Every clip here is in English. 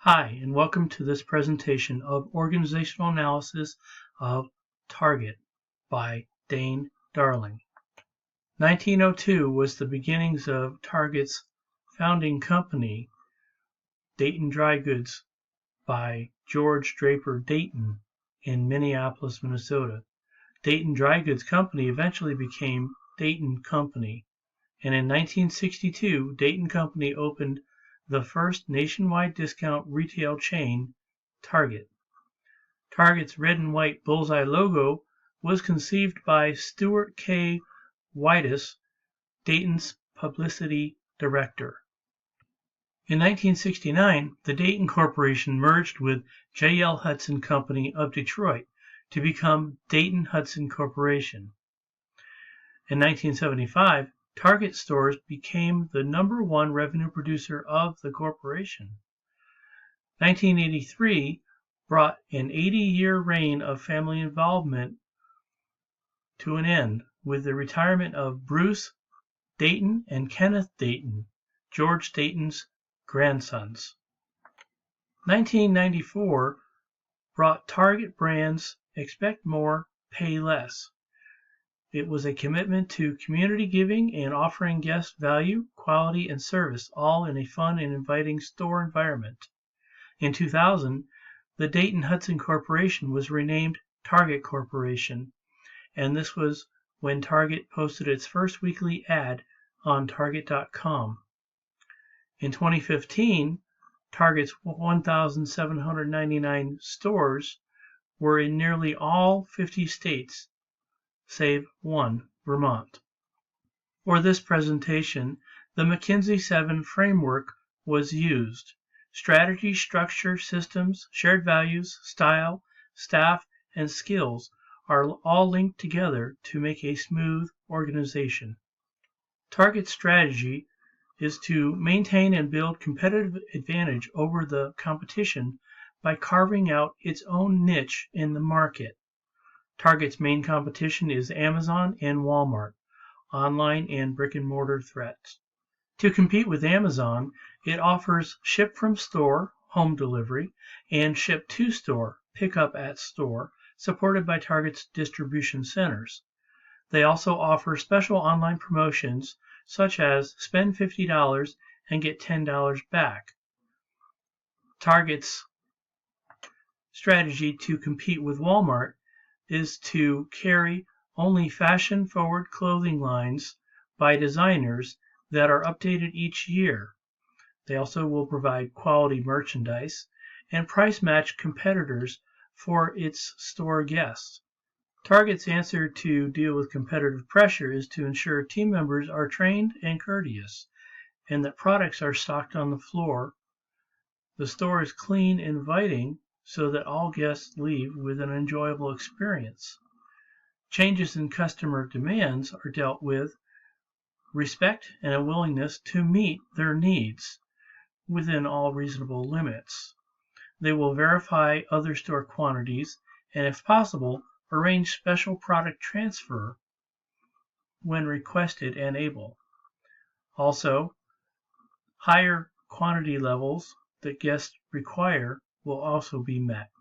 Hi, and welcome to this presentation of Organizational Analysis of Target by Dane. 1902 was the beginnings of Target's founding company, Dayton Dry Goods by George Draper Dayton in Minneapolis, Minnesota. Dayton Dry Goods Company eventually became Dayton Company, and in 1962, Dayton Company opened the first nationwide discount retail chain, Target. Target's red and white bullseye logo was conceived by Stuart K. Whitus, Dayton's publicity director. In 1969, the Dayton Corporation merged with J.L. Hudson Company of Detroit to become Dayton Hudson Corporation. In 1975, Target stores became the #1 revenue producer of the corporation. 1983 brought an 80-year reign of family involvement to an end with the retirement of Bruce Dayton and Kenneth Dayton, George Dayton's grandsons. 1994 brought Target brand's Expect More, Pay Less. It was a commitment to community giving and offering guests value, quality, and service, all in a fun and inviting store environment. In 2000, the Dayton Hudson Corporation was renamed Target Corporation, and this was when Target posted its first weekly ad on Target.com. In 2015, Target's 1,799 stores were in nearly all 50 states, save one, Vermont. For this presentation, the McKinsey 7 framework was used. Strategy, structure, systems, shared values, style, staff, and skills are all linked together to make a smooth organization. Target's strategy is to maintain and build competitive advantage over the competition by carving out its own niche in the market. Target's main competition is Amazon and Walmart, online and brick-and-mortar threats. To compete with Amazon, it offers ship from store, home delivery, and ship to store, pickup at store, supported by Target's distribution centers. They also offer special online promotions such as spend $50 and get $10 back. Target's strategy to compete with Walmart is to carry only fashion-forward clothing lines by designers that are updated each year. They also will provide quality merchandise and price match competitors for its store guests. Target's answer to deal with competitive pressure is to ensure team members are trained and courteous, and that products are stocked on the floor. The store is clean and inviting so that all guests leave with an enjoyable experience. Changes in customer demands are dealt with respect and a willingness to meet their needs within all reasonable limits. They will verify other store quantities and, if possible, arrange special product transfer when requested and able. Also, higher quantity levels that guests require will also be met.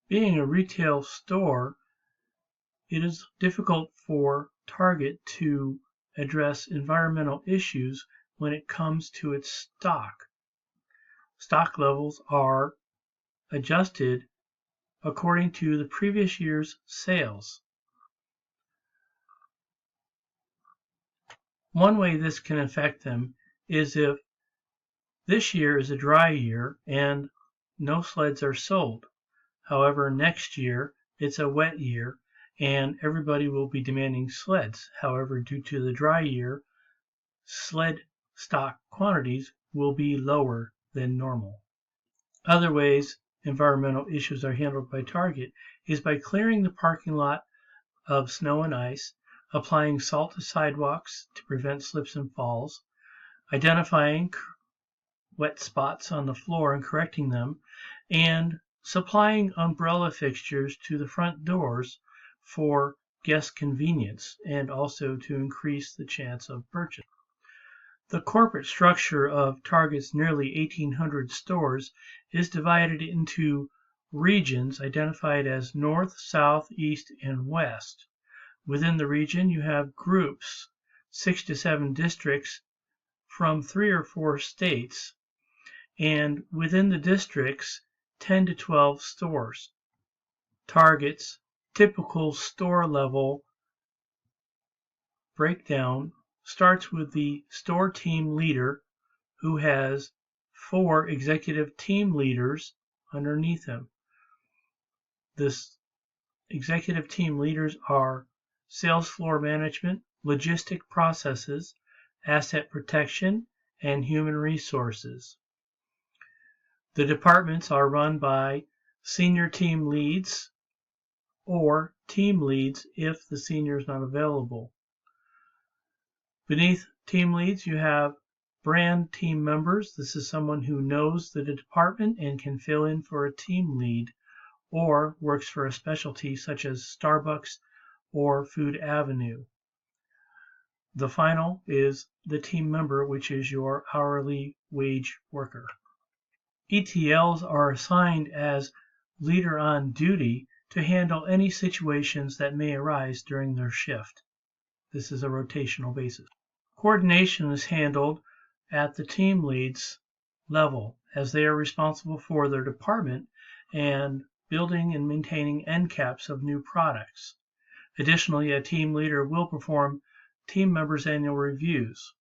Being a retail store, it is difficult for Target to address environmental issues when it comes to its stock. Stock levels are adjusted according to the previous year's sales. One way this can affect them is if this year is a dry year and no sleds are sold. However, next year it's a wet year and everybody will be demanding sleds. However, due to the dry year, sled stock quantities will be lower than normal. Other ways environmental issues are handled by Target is by clearing the parking lot of snow and ice, applying salt to sidewalks to prevent slips and falls, identifying wet spots on the floor and correcting them, and supplying umbrella fixtures to the front doors for guest convenience and also to increase the chance of purchase. The corporate structure of Target's nearly 1,800 stores is divided into regions identified as North, South, East, and West. Within the region, you have groups, 6 to 7 districts from 3 or 4 states, and within the districts, 10 to 12 stores. Target's typical store level breakdown starts with the store team leader, who has 4 executive team leaders underneath him. This executive team leaders are sales floor management, logistic processes, asset protection, and human resources. The departments are run by senior team leads or team leads if the senior is not available. Beneath team leads, you have brand team members. This is someone who knows the department and can fill in for a team lead or works for a specialty such as Starbucks or Food Avenue. The final is the team member, which is your hourly wage worker. ETLs are assigned as leader on duty to handle any situations that may arise during their shift. This is a rotational basis. Coordination is handled at the team leads level, as they are responsible for their department and building and maintaining end caps of new products. Additionally, a team leader will perform team members' annual reviews.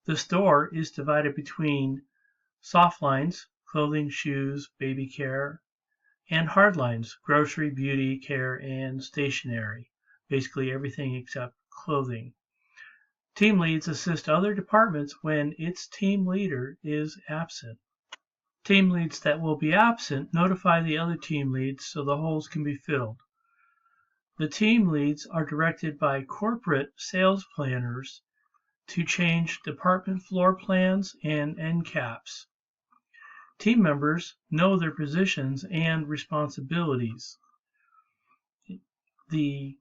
The store is divided between soft lines, clothing, shoes, baby care, and hard lines, grocery, beauty, care, and stationery, basically everything except clothing. Team leads assist other departments when its team leader is absent. Team leads that will be absent notify the other team leads so the holes can be filled. The team leads are directed by corporate sales planners to change department floor plans and end caps. Team members know their positions and responsibilities. The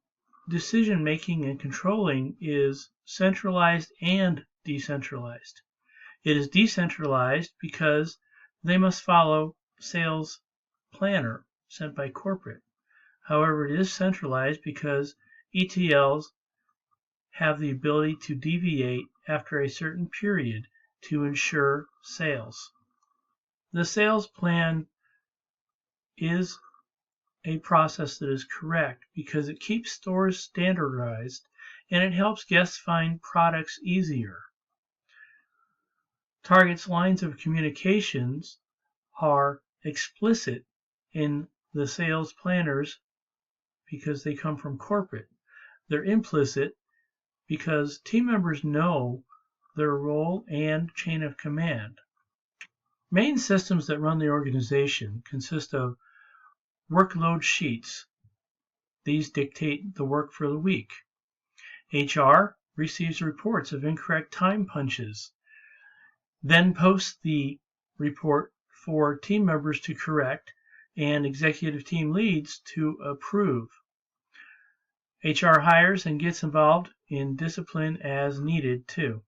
decision-making and controlling is centralized and decentralized. It is decentralized because they must follow sales planner sent by corporate. However, it is centralized because ETLs have the ability to deviate after a certain period to ensure sales. The sales plan is a process that is correct because it keeps stores standardized and it helps guests find products easier. Target's lines of communications are explicit in the sales planners because they come from corporate. They're implicit because team members know their role and chain of command. Main systems that run the organization consist of workload sheets. These dictate the work for the week. HR receives reports of incorrect time punches, then posts the report for team members to correct and executive team leads to approve. HR hires and gets involved in discipline as needed too.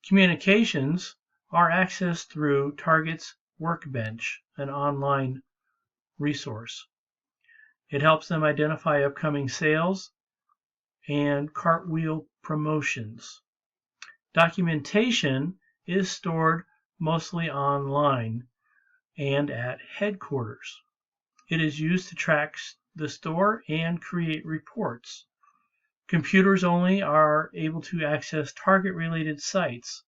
Communications are accessed through Target's Workbench, an online resource. It helps them identify upcoming sales and cartwheel promotions. Documentation is stored mostly online and at headquarters. It is used to track the store and create reports. Computers only are able to access Target-related sites,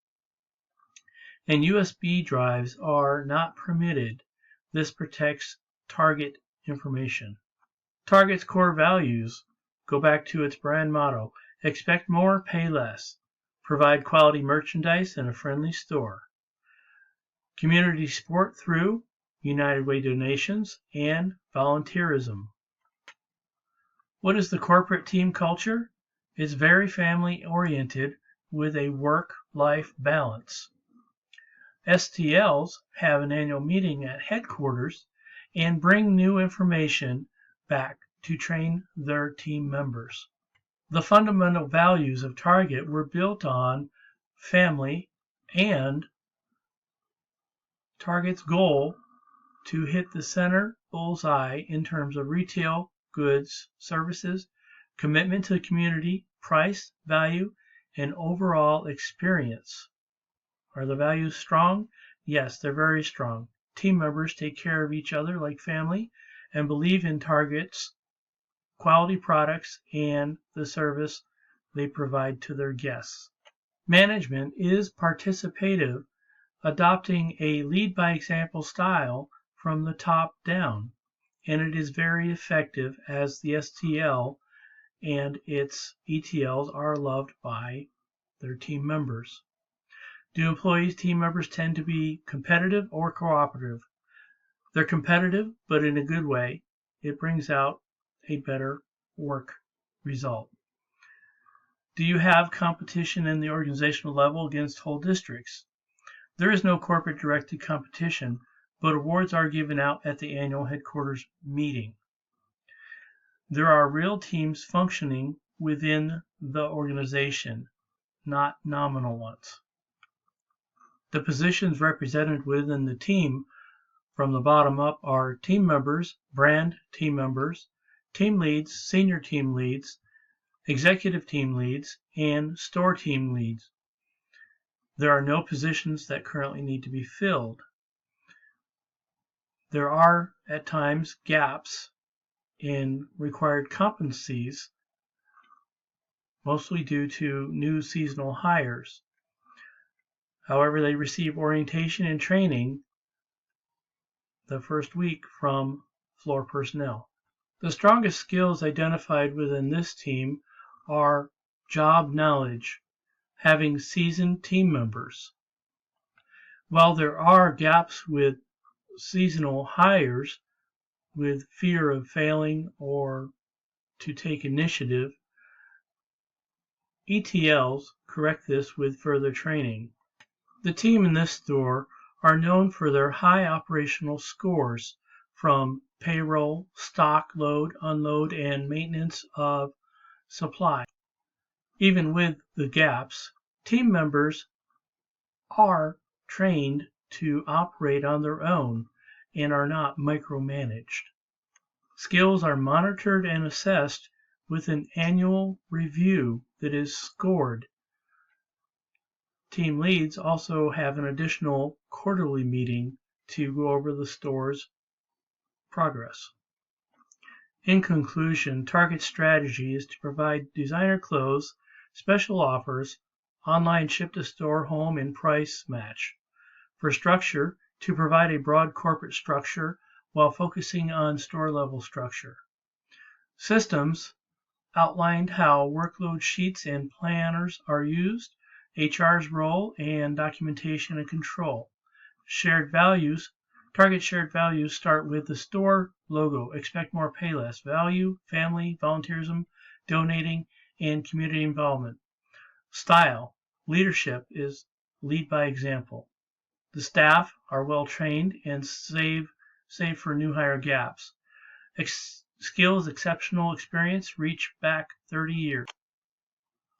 and USB drives are not permitted. This protects Target information. Target's core values go back to its brand motto: expect more, pay less. Provide quality merchandise and a friendly store. Community support through United Way donations and volunteerism. What is the corporate team culture? It's very family-oriented with a work-life balance. STLs have an annual meeting at headquarters and bring new information back to train their team members. The fundamental values of Target were built on family, and Target's goal to hit the center bullseye in terms of retail, goods, services, commitment to the community, price, value, and overall experience. Are the values strong? Yes, they're very strong. Team members take care of each other like family and believe in Target's quality products and the service they provide to their guests. Management is participative, adopting a lead-by-example style from the top down, and it is very effective as the STL and its ETLs are loved by their team members. Do team members tend to be competitive or cooperative? They're competitive, but in a good way. It brings out a better work result. Do you have competition in the organizational level against whole districts? There is no corporate directed competition, but awards are given out at the annual headquarters meeting. There are real teams functioning within the organization, not nominal ones. The positions represented within the team from the bottom up are team members, brand team members, team leads, senior team leads, executive team leads, and store team leads. There are no positions that currently need to be filled. There are, at times, gaps in required competencies, mostly due to new seasonal hires. However, they receive orientation and training the first week from floor personnel. The strongest skills identified within this team are job knowledge, having seasoned team members. While there are gaps with seasonal hires with fear of failing or to take initiative, ETLs correct this with further training. The team in this store are known for their high operational scores from payroll, stock, load, unload, and maintenance of supply. Even with the gaps, team members are trained to operate on their own and are not micromanaged. Skills are monitored and assessed with an annual review that is scored. Team leads also have an additional quarterly meeting to go over the store's progress. In conclusion, Target's strategy is to provide designer clothes, special offers, online ship-to-store, home, and price match. For structure, to provide a broad corporate structure while focusing on store-level structure. Systems outlined how workload sheets and planners are used, HR's role, and documentation and control. Shared values. Target shared values start with the store logo. Expect more, pay less. Value, family, volunteerism, donating, and community involvement. Style. Leadership is lead by example. The staff are well trained and save for new hire gaps. Skills, exceptional experience, reach back 30 years.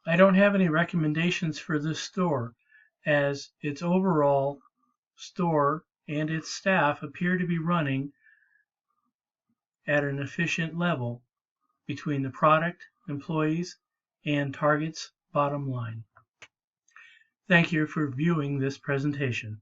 I don't have any recommendations for this store, as its overall store and its staff appear to be running at an efficient level between the product, employees, and Target's bottom line. Thank you for viewing this presentation.